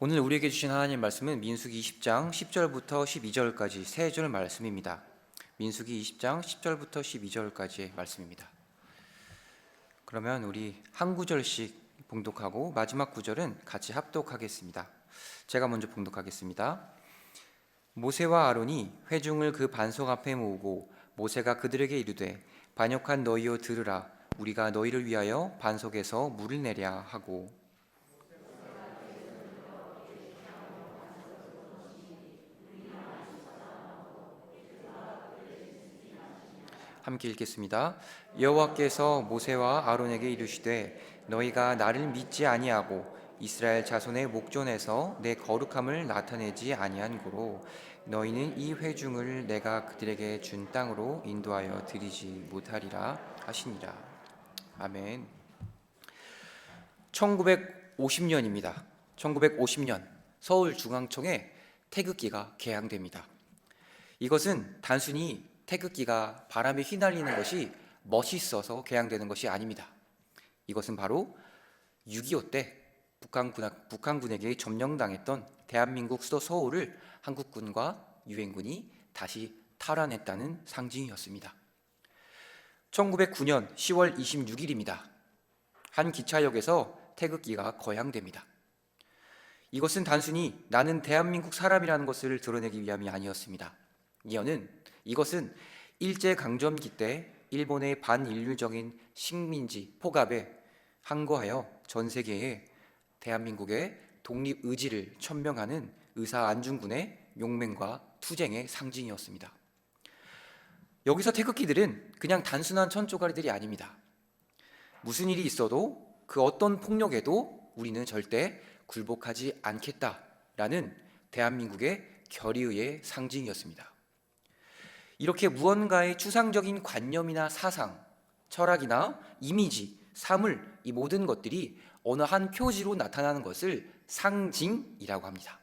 오늘 우리에게 주신 하나님 말씀은 민수기 20장 10절부터 12절까지 세 절 말씀입니다. 민수기 20장 10절부터 12절까지의 말씀입니다. 그러면 우리 한 구절씩 봉독하고 마지막 구절은 같이 합독하겠습니다. 제가 먼저 봉독하겠습니다. 모세와 아론이 회중을 그 반석 앞에 모으고 모세가 그들에게 이르되 반역한 너희여 들으라. 우리가 너희를 위하여 반석에서 물을 내랴 하고. 함께 읽겠습니다. 여호와께서 모세와 아론에게 이르시되 너희가 나를 믿지 아니하고 이스라엘 자손의 목전에서 내 거룩함을 나타내지 아니한 고로 너희는 이 회중을 내가 그들에게 준 땅으로 인도하여 드리지 못하리라 하시니라. 아멘. 1950년입니다. 1950년 서울중앙청에 태극기가 개항됩니다. 이것은 단순히 태극기가 바람에 휘날리는 것이 멋있어서 개항되는 것이 아닙니다. 이것은 바로 6.25 때 북한군에게 점령당했던 대한민국 수도 서울을 한국군과 유엔군이 다시 탈환했다는 상징이었습니다. 1909년 10월 26일입니다. 한 기차역에서 태극기가 거향됩니다. 이것은 단순히 나는 대한민국 사람이라는 것을 드러내기 위함이 아니었습니다. 이것은 일제강점기 때 일본의 반인륜적인 식민지 포갑에 항거하여 전 세계에 대한민국의 독립 의지를 천명하는 의사 안중근의 용맹과 투쟁의 상징이었습니다. 여기서 태극기들은 그냥 단순한 천조가리들이 아닙니다. 무슨 일이 있어도 그 어떤 폭력에도 우리는 절대 굴복하지 않겠다라는 대한민국의 결의의 상징이었습니다. 이렇게 무언가의 추상적인 관념이나 사상, 철학이나 이미지, 사물, 이 모든 것들이 어느 한 표지로 나타나는 것을 상징이라고 합니다.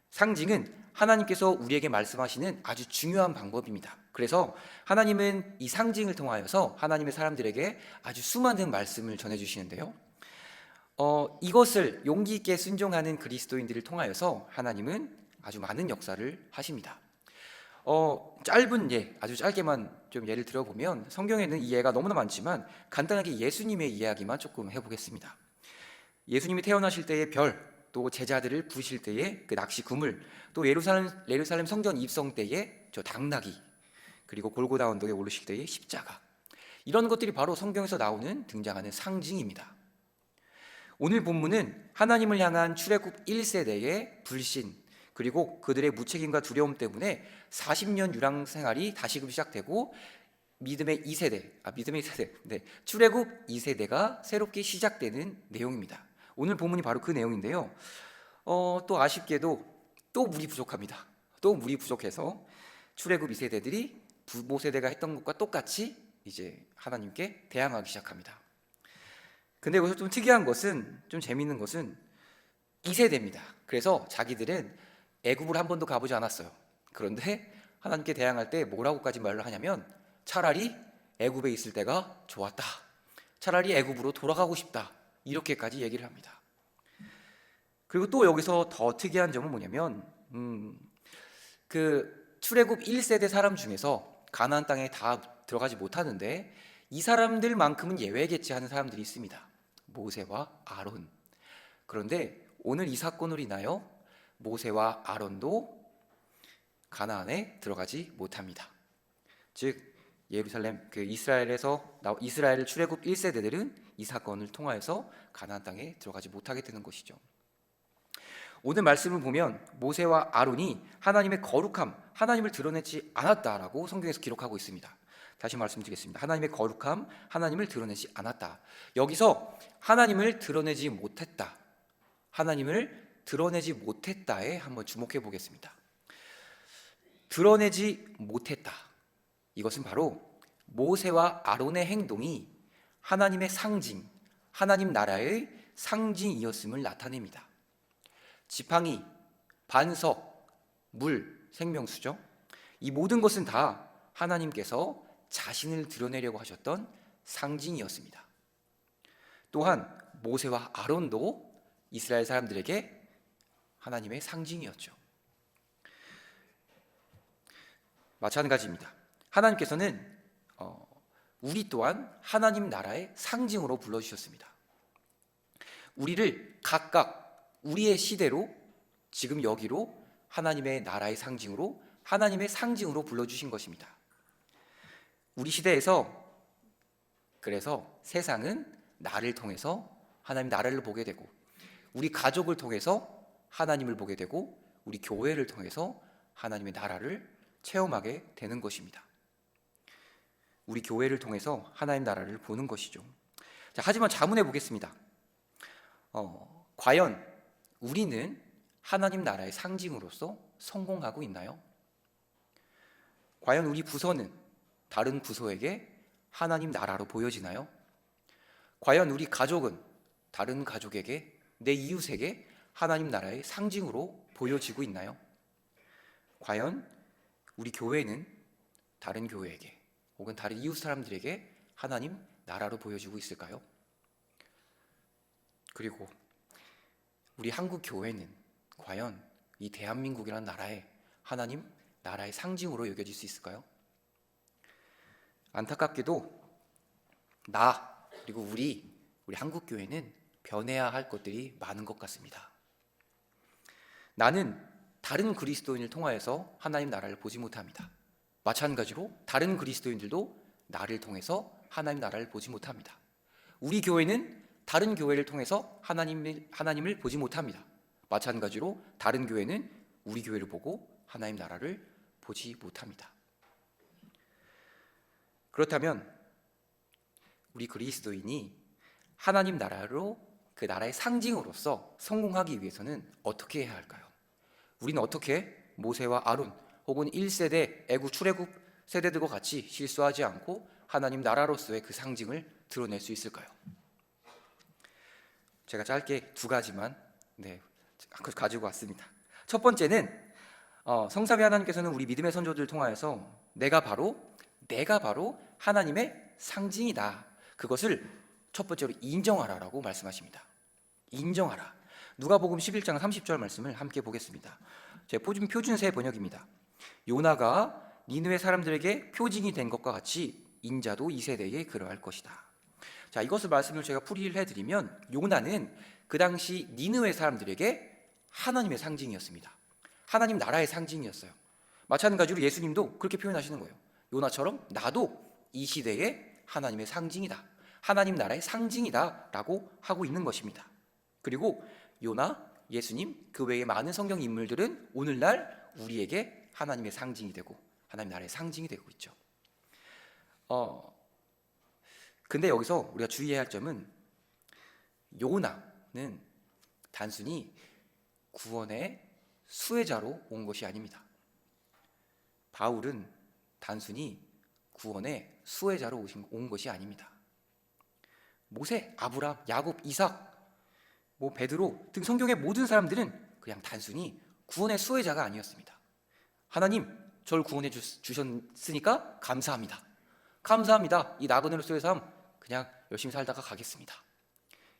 상징은 하나님께서 우리에게 말씀하시는 아주 중요한 방법입니다. 그래서 하나님은 이 상징을 통하여서 하나님의 사람들에게 아주 수많은 말씀을 전해주시는데요. 이것을 용기 있게 순종하는 그리스도인들을 통하여서 하나님은 아주 많은 역사를 하십니다. 짧은 예, 아주 짧게만 좀 예를 들어보면 성경에는 이 예가 너무나 많지만 간단하게 예수님의 이야기만 조금 해보겠습니다. 예수님이 태어나실 때의 별, 또 제자들을 부르실 때의 그 낚시 그물, 또 예루살렘 성전 입성 때의 저 당나귀, 그리고 골고다 언덕에 오르실 때의 십자가, 이런 것들이 바로 성경에서 나오는 등장하는 상징입니다. 오늘 본문은 하나님을 향한 출애굽 1세대의 불신, 그리고 그들의 무책임과 두려움 때문에 40년 유랑 생활이 다시금 시작되고 믿음의 2세대, 출애굽 2세대가 새롭게 시작되는 내용입니다. 오늘 본문이 바로 그 내용인데요. 또 아쉽게도 또 물이 부족합니다. 또 물이 부족해서 출애굽 2세대들이 부모 세대가 했던 것과 똑같이 이제 하나님께 대항하기 시작합니다. 근데 여기서 좀 특이한 것은, 좀 재미있는 것은 2세대입니다. 그래서 자기들은 애굽을 한 번도 가보지 않았어요. 그런데 하나님께 대항할 때 뭐라고까지 말을 하냐면 차라리 애굽에 있을 때가 좋았다, 차라리 애굽으로 돌아가고 싶다, 이렇게까지 얘기를 합니다. 그리고 또 여기서 더 특이한 점은 뭐냐면 그 출애굽 1세대 사람 중에서 가나안 땅에 다 들어가지 못하는데 이 사람들만큼은 예외겠지 하는 사람들이 있습니다. 모세와 아론. 그런데 오늘 이 사건으로 인하여 모세와 아론도 가나안에 들어가지 못합니다. 즉 예루살렘, 이스라엘 출애굽 1세대들은 이 사건을 통하여서 가나안 땅에 들어가지 못하게 되는 것이죠. 오늘 말씀을 보면 모세와 아론이 하나님의 거룩함, 하나님을 드러내지 않았다라고 성경에서 기록하고 있습니다. 다시 말씀드리겠습니다. 하나님의 거룩함, 하나님을 드러내지 않았다. 여기서 하나님을 드러내지 못했다, 하나님을 드러내지 못했다에 한번 주목해 보겠습니다. 드러내지 못했다, 이것은 바로 모세와 아론의 행동이 하나님의 상징, 하나님 나라의 상징이었음을 나타냅니다. 지팡이, 반석, 물, 생명수죠. 이 모든 것은 다 하나님께서 자신을 드러내려고 하셨던 상징이었습니다. 또한 모세와 아론도 이스라엘 사람들에게 하나님의 상징이었죠. 마찬가지입니다. 하나님께서는 우리 또한 하나님 나라의 상징으로 불러주셨습니다. 우리를 각각 우리의 시대로 지금 여기로 하나님의 나라의 상징으로 하나님의 상징으로 불러주신 것입니다. 우리 시대에서 그래서 세상은 나를 통해서 하나님 나라를 보게 되고 우리 가족을 통해서 하나님을 보게 되고 우리 교회를 통해서 하나님의 나라를 체험하게 되는 것입니다. 우리 교회를 통해서 하나님 나라를 보는 것이죠. 자, 하지만 자문해 보겠습니다. 과연 우리는 하나님 나라의 상징으로서 성공하고 있나요? 과연 우리 부서는 다른 부서에게 하나님 나라로 보여지나요? 과연 우리 가족은 다른 가족에게, 내 이웃에게 하나님 나라의 상징으로 보여지고 있나요? 과연 우리 교회는 다른 교회에게 혹은 다른 이웃 사람들에게 하나님 나라로 보여지고 있을까요? 그리고 우리 한국 교회는 과연 이 대한민국이라는 나라에 하나님 나라의 상징으로 여겨질 수 있을까요? 안타깝게도 그리고 우리 한국 교회는 변해야 할 것들이 많은 것 같습니다. 나는 다른 그리스도인을 통하여서 하나님 나라를 보지 못합니다. 마찬가지로 다른 그리스도인들도 나를 통해서 하나님 나라를 보지 못합니다. 우리 교회는 다른 교회를 통해서 하나님을 보지 못합니다. 마찬가지로 다른 교회는 우리 교회를 보고 하나님 나라를 보지 못합니다. 그렇다면 우리 그리스도인이 하나님 나라로 그 나라의 상징으로서 성공하기 위해서는 어떻게 해야 할까요? 우리는 어떻게 모세와 아론 혹은 1세대 애국 출애굽 세대들과 같이 실수하지 않고 하나님 나라로서의 그 상징을 드러낼 수 있을까요? 제가 짧게 두 가지만 가지고 왔습니다. 첫 번째는 성삼위 하나님께서는 우리 믿음의 선조들을 통하여서 내가 바로 하나님의 상징이다. 그것을 첫 번째로 인정하라라고 말씀하십니다. 인정하라. 누가복음 11장 30절 말씀을 함께 보겠습니다. 제 표준세 번역입니다. 요나가 니느웨 사람들에게 표징이 된 것과 같이 인자도 이 세대에 그러할 것이다. 자, 이것을 말씀을 제가 풀이를 해드리면 요나는 그 당시 니느웨 사람들에게 하나님의 상징이었습니다. 하나님 나라의 상징이었어요. 마찬가지로 예수님도 그렇게 표현하시는 거예요. 요나처럼 나도 이 시대의 하나님의 상징이다. 하나님 나라의 상징이다 라고 하고 있는 것입니다. 그리고 요나, 예수님, 그 외에 많은 성경 인물들은 오늘날 우리에게 하나님의 상징이 되고 하나님 나라의 상징이 되고 있죠. 근데 여기서 우리가 주의해야 할 점은 요나는 단순히 구원의 수혜자로 온 것이 아닙니다. 바울은 단순히 구원의 수혜자로 온 것이 아닙니다. 모세, 아브람, 야곱, 이삭, 베드로 등 성경의 모든 사람들은 그냥 단순히 구원의 수혜자가 아니었습니다. 하나님, 저를 구원해 주셨으니까 감사합니다. 감사합니다. 이 나그네로서의 삶 그냥 열심히 살다가 가겠습니다.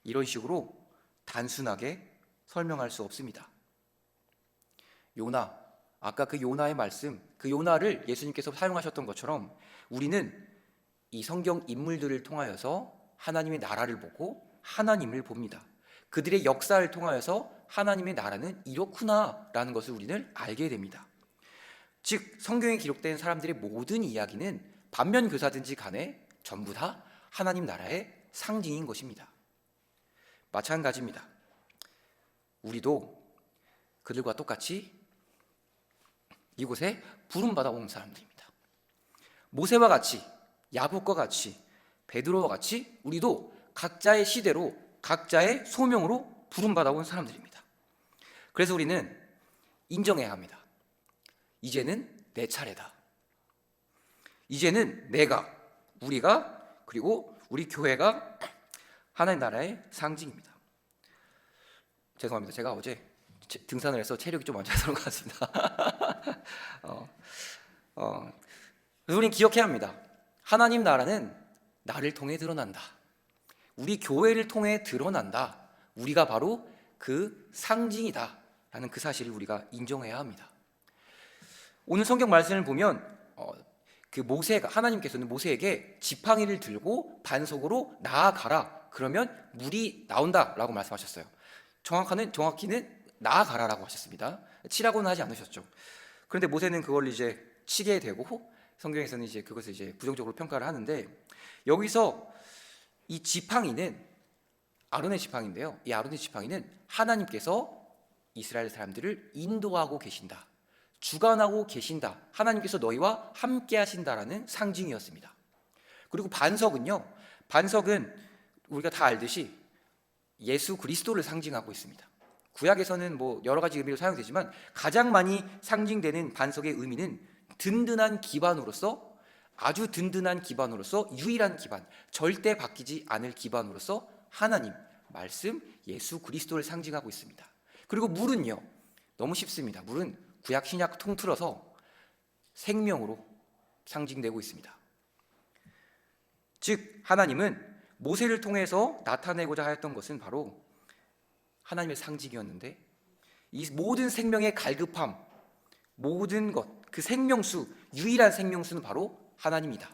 이런 식으로 단순하게 설명할 수 없습니다. 요나, 아까 그 요나의 말씀, 그 요나를 예수님께서 사용하셨던 것처럼 우리는 이 성경 인물들을 통하여서 하나님의 나라를 보고 하나님을 봅니다. 그들의 역사를 통하여서 하나님의 나라는 이렇구나라는 것을 우리는 알게 됩니다. 즉 성경에 기록된 사람들의 모든 이야기는 반면교사든지 간에 전부 다 하나님 나라의 상징인 것입니다. 마찬가지입니다. 우리도 그들과 똑같이 이곳에 부름받아 온 사람들입니다. 모세와 같이, 야곱과 같이, 베드로와 같이 우리도 각자의 시대로 각자의 소명으로 부름받아 온 사람들입니다. 그래서 우리는 인정해야 합니다. 이제는 내 차례다. 이제는 우리가 그리고 우리 교회가 하나님 나라의 상징입니다. 죄송합니다. 제가 어제 등산을 해서 체력이 좀 안 좋아서 그런 것 같습니다. 그래서 우리는 기억해야 합니다. 하나님 나라는 나를 통해 드러난다. 우리 교회를 통해 드러난다. 우리가 바로 그 상징이다 라는 그 사실을 우리가 인정해야 합니다. 오늘 성경 말씀을 보면 그 모세가, 하나님께서는 모세에게 지팡이를 들고 반석으로 나아가라, 그러면 물이 나온다라고 말씀하셨어요. 정확히는 나아가라라고 하셨습니다. 치라고는 하지 않으셨죠. 그런데 모세는 그걸 이제 치게 되고, 성경에서는 이제 그것을 이제 부정적으로 평가를 하는데, 여기서 이 지팡이는 아론의 지팡이인데요, 이 아론의 지팡이는 하나님께서 이스라엘 사람들을 인도하고 계신다, 주관하고 계신다, 하나님께서 너희와 함께 하신다라는 상징이었습니다. 그리고 반석은요, 반석은 우리가 다 알듯이 예수 그리스도를 상징하고 있습니다. 구약에서는 뭐 여러 가지 의미로 사용되지만 가장 많이 상징되는 반석의 의미는 든든한 기반으로서, 아주 든든한 기반으로서, 유일한 기반, 절대 바뀌지 않을 기반으로서 하나님, 말씀, 예수 그리스도를 상징하고 있습니다. 그리고 물은요, 너무 쉽습니다. 물은 구약 신약 통틀어서 생명으로 상징되고 있습니다. 즉 하나님은 모세를 통해서 나타내고자 하였던 것은 바로 하나님의 상징이었는데, 이 모든 생명의 갈급함, 모든 것, 그 생명수, 유일한 생명수는 바로 하나님이다.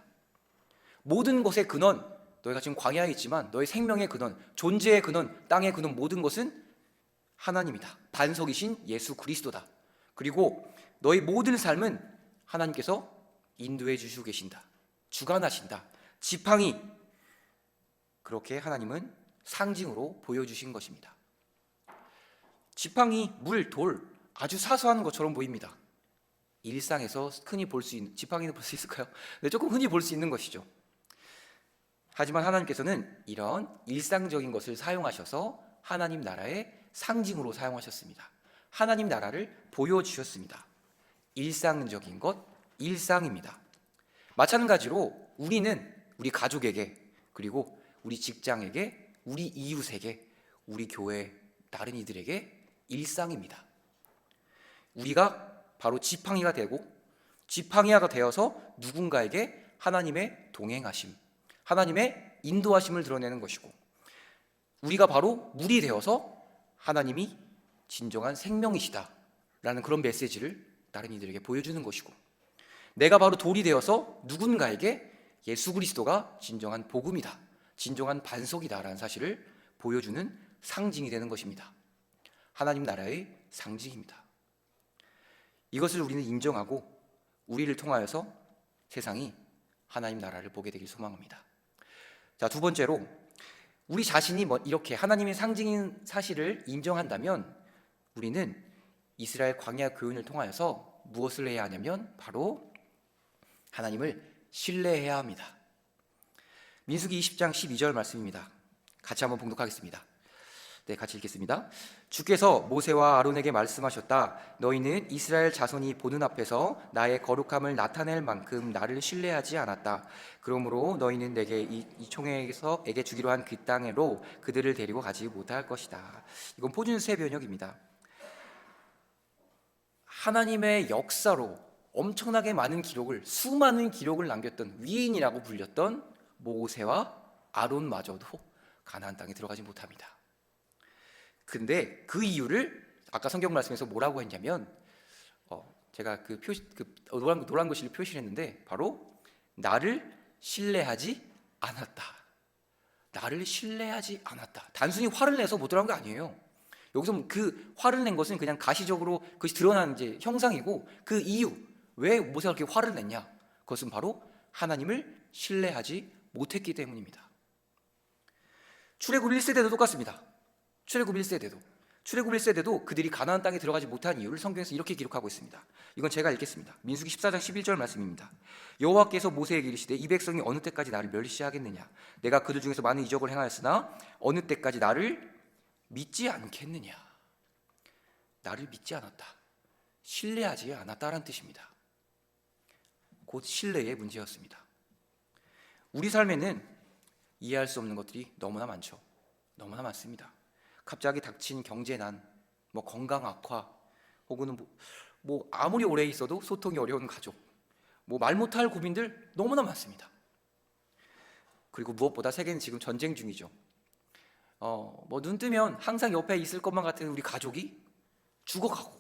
모든 것의 근원, 너희가 지금 광야에 있지만 너희 생명의 근원, 존재의 근원, 땅의 근원, 모든 것은 하나님이다. 반석이신 예수 그리스도다. 그리고 너희 모든 삶은 하나님께서 인도해 주시고 계신다, 주관하신다. 지팡이, 그렇게 하나님은 상징으로 보여주신 것입니다. 지팡이, 물, 돌, 아주 사소한 것처럼 보입니다. 일상에서 흔히 볼 수 있는, 지팡이는 볼 수 있을까요? 네, 조금 흔히 볼 수 있는 것이죠. 하지만 하나님께서는 이런 일상적인 것을 사용하셔서 하나님 나라의 상징으로 사용하셨습니다. 하나님 나라를 보여주셨습니다. 일상적인 것, 일상입니다. 마찬가지로 우리는 우리 가족에게, 그리고 우리 직장에게, 우리 이웃에게, 우리 교회 다른 이들에게 일상입니다. 우리가 바로 지팡이가 되고, 지팡이가 되어서 누군가에게 하나님의 동행하심, 하나님의 인도하심을 드러내는 것이고, 우리가 바로 물이 되어서 하나님이 진정한 생명이시다 라는 그런 메시지를 다른 이들에게 보여주는 것이고, 내가 바로 돌이 되어서 누군가에게 예수 그리스도가 진정한 복음이다, 진정한 반석이다 라는 사실을 보여주는 상징이 되는 것입니다. 하나님 나라의 상징입니다. 이것을 우리는 인정하고 우리를 통하여서 세상이 하나님 나라를 보게 되길 소망합니다. 자, 두 번째로, 우리 자신이 이렇게 하나님의 상징인 사실을 인정한다면 우리는 이스라엘 광야 교훈을 통하여서 무엇을 해야 하냐면 바로 하나님을 신뢰해야 합니다. 민수기 20장 12절 말씀입니다. 같이 한번 봉독하겠습니다. 네, 같이 읽겠습니다. 주께서 모세와 아론에게 말씀하셨다. 너희는 이스라엘 자손이 보는 앞에서 나의 거룩함을 나타낼 만큼 나를 신뢰하지 않았다. 그러므로 너희는 내게 이 총회에게 주기로 한 그 땅으로 그들을 데리고 가지 못할 것이다. 이건 포준세 번역입니다. 하나님의 역사로 엄청나게 많은 기록을, 수많은 기록을 남겼던 위인이라고 불렸던 모세와 아론마저도 가나안 땅에 들어가지 못합니다. 근데 그 이유를 아까 성경 말씀에서 뭐라고 했냐면, 제가 그 노란 글씨로 표시를 했는데 바로 나를 신뢰하지 않았다. 나를 신뢰하지 않았다. 단순히 화를 내서 못 들어간 거 아니에요. 여기서 그 화를 낸 것은 그냥 가시적으로 그것이 드러난 이제 형상이고, 그 이유, 왜 모세가 그렇게 화를 냈냐? 그것은 바로 하나님을 신뢰하지 못했기 때문입니다. 출애굽 1세대도 똑같습니다. 출애굽 1세대도 그들이 가나안 땅에 들어가지 못한 이유를 성경에서 이렇게 기록하고 있습니다. 이건 제가 읽겠습니다. 민수기 14장 11절 말씀입니다. 여호와께서 모세에게 이르시되 이 백성이 어느 때까지 나를 멸시하겠느냐? 내가 그들 중에서 많은 이적을 행하였으나 어느 때까지 나를 믿지 않겠느냐? 나를 믿지 않았다, 신뢰하지 않았다라는 뜻입니다. 곧 신뢰의 문제였습니다. 우리 삶에는 이해할 수 없는 것들이 너무나 많죠. 너무나 많습니다. 갑자기 닥친 경제난, 건강 악화, 혹은 아무리 오래 있어도 소통이 어려운 가족, 말 못할 고민들 너무나 많습니다. 그리고 무엇보다 세계는 지금 전쟁 중이죠. 눈 뜨면 항상 옆에 있을 것만 같은 우리 가족이 죽어가고,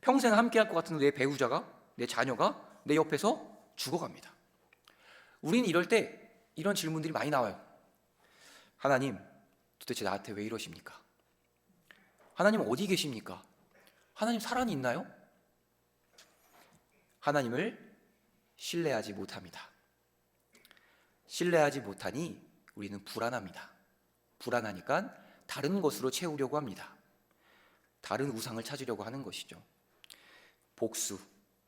평생 함께 할 것 같은 내 배우자가, 내 자녀가 내 옆에서 죽어갑니다. 우리는 이럴 때 이런 질문들이 많이 나와요. 하나님, 도대체 나한테 왜 이러십니까? 하나님 어디 계십니까? 하나님 살아는 있나요? 하나님을 신뢰하지 못합니다. 신뢰하지 못하니 우리는 불안합니다. 불안하니까 다른 것으로 채우려고 합니다. 다른 우상을 찾으려고 하는 것이죠. 복수,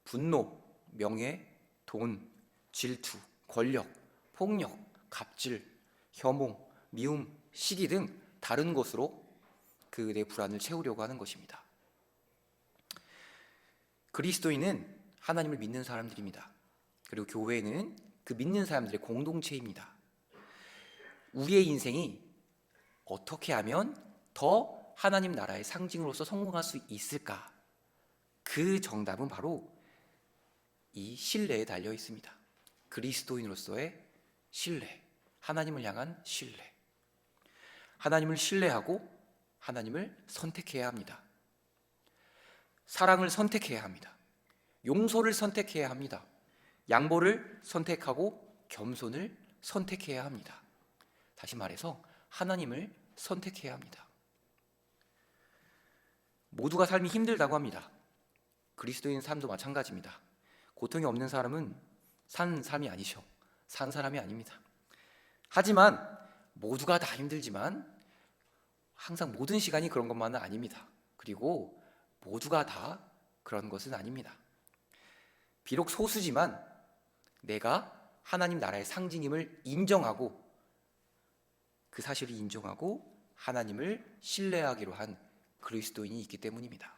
분노, 명예, 돈, 질투, 권력, 폭력, 갑질, 혐오, 미움, 시기 등 다른 것으로 그 내 불안을 채우려고 하는 것입니다. 그리스도인은 하나님을 믿는 사람들입니다. 그리고 교회는 그 믿는 사람들의 공동체입니다. 우리의 인생이 어떻게 하면 더 하나님 나라의 상징으로서 성공할 수 있을까? 그 정답은 바로 이 신뢰에 달려 있습니다. 그리스도인으로서의 신뢰, 하나님을 향한 신뢰. 하나님을 신뢰하고 하나님을 선택해야 합니다. 사랑을 선택해야 합니다. 용서를 선택해야 합니다. 양보를 선택하고 겸손을 선택해야 합니다. 다시 말해서 하나님을 선택해야 합니다. 모두가 삶이 힘들다고 합니다. 그리스도인 삶도 마찬가지입니다. 고통이 없는 사람은 산 삶이 아니죠. 산 사람이 아닙니다. 하지만 모두가 다 힘들지만 항상 모든 시간이 그런 것만은 아닙니다. 그리고 모두가 다 그런 것은 아닙니다. 비록 소수지만 내가 하나님 나라의 상징임을 인정하고 그 사실을 인정하고 하나님을 신뢰하기로 한 그리스도인이 있기 때문입니다.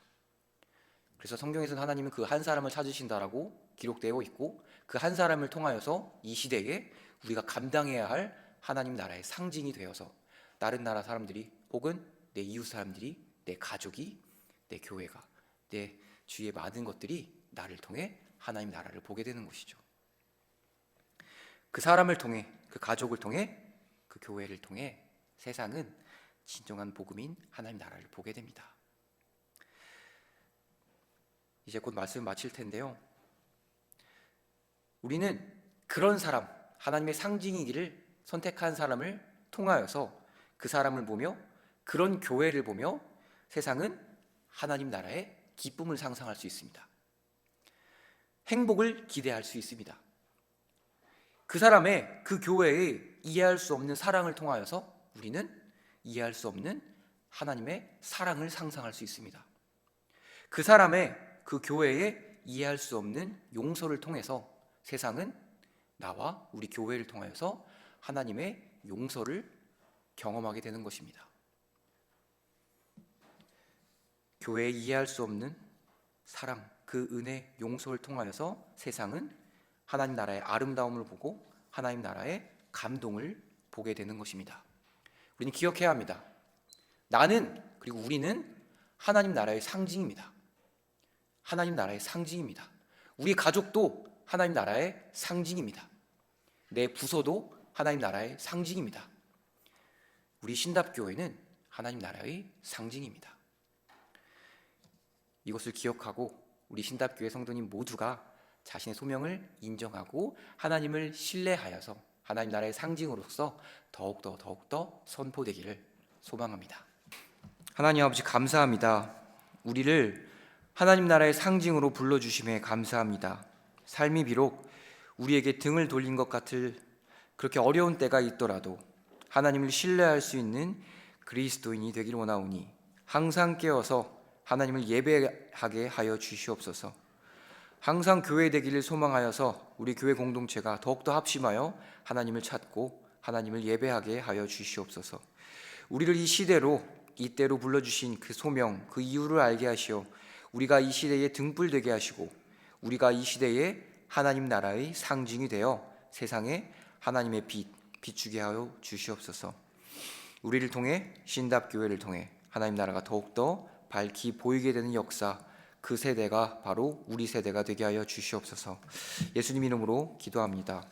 그래서 성경에서는 하나님은 그 한 사람을 찾으신다라고 기록되어 있고 그 한 사람을 통하여서 이 시대에 우리가 감당해야 할 하나님 나라의 상징이 되어서 다른 나라 사람들이 혹은 내 이웃 사람들이, 내 가족이, 내 교회가, 내 주위의 많은 것들이 나를 통해 하나님 나라를 보게 되는 것이죠. 그 사람을 통해, 그 가족을 통해, 그 교회를 통해 세상은 진정한 복음인 하나님 나라를 보게 됩니다. 이제 곧 말씀 마칠 텐데요. 우리는 그런 사람, 하나님의 상징이기를 선택한 사람을 통하여서 그 사람을 보며 그런 교회를 보며 세상은 하나님 나라의 기쁨을 상상할 수 있습니다. 행복을 기대할 수 있습니다. 그 사람의, 그 교회의 이해할 수 없는 사랑을 통하여서 우리는 이해할 수 없는 하나님의 사랑을 상상할 수 있습니다. 그 사람의, 그 교회의 이해할 수 없는 용서를 통해서 세상은 나와 우리 교회를 통하여서 하나님의 용서를 경험하게 되는 것입니다. 교회에 이해할 수 없는 사랑, 그 은혜, 용서를 통하여서 세상은 하나님 나라의 아름다움을 보고 하나님 나라의 감동을 보게 되는 것입니다. 우리는 기억해야 합니다. 나는, 그리고 우리는 하나님 나라의 상징입니다. 하나님 나라의 상징입니다. 우리 가족도 하나님 나라의 상징입니다. 내 부서도 하나님 나라의 상징입니다. 우리 신답교회는 하나님 나라의 상징입니다. 이것을 기억하고 우리 신답교회 성도님 모두가 자신의 소명을 인정하고 하나님을 신뢰하여서 하나님 나라의 상징으로서 더욱더 선포되기를 소망합니다. 하나님 아버지 감사합니다. 우리를 하나님 나라의 상징으로 불러주심에 감사합니다. 삶이 비록 우리에게 등을 돌린 것 같을 그렇게 어려운 때가 있더라도 하나님을 신뢰할 수 있는 그리스도인이 되길 원하오니 항상 깨어서 하나님을 예배하게 하여 주시옵소서. 항상 교회 되기를 소망하여서 우리 교회 공동체가 더욱더 합심하여 하나님을 찾고 하나님을 예배하게 하여 주시옵소서. 우리를 이 시대로, 이때로 불러주신 그 소명, 그 이유를 알게 하시어 우리가 이 시대에 등불되게 하시고 우리가 이 시대에 하나님 나라의 상징이 되어 세상에 하나님의 빛 비추게 하여 주시옵소서. 우리를 통해 신답교회를 통해 하나님 나라가 더욱더 밝히 보이게 되는 역사, 그 세대가 바로 우리 세대가 되게 하여 주시옵소서. 예수님 이름으로 기도합니다.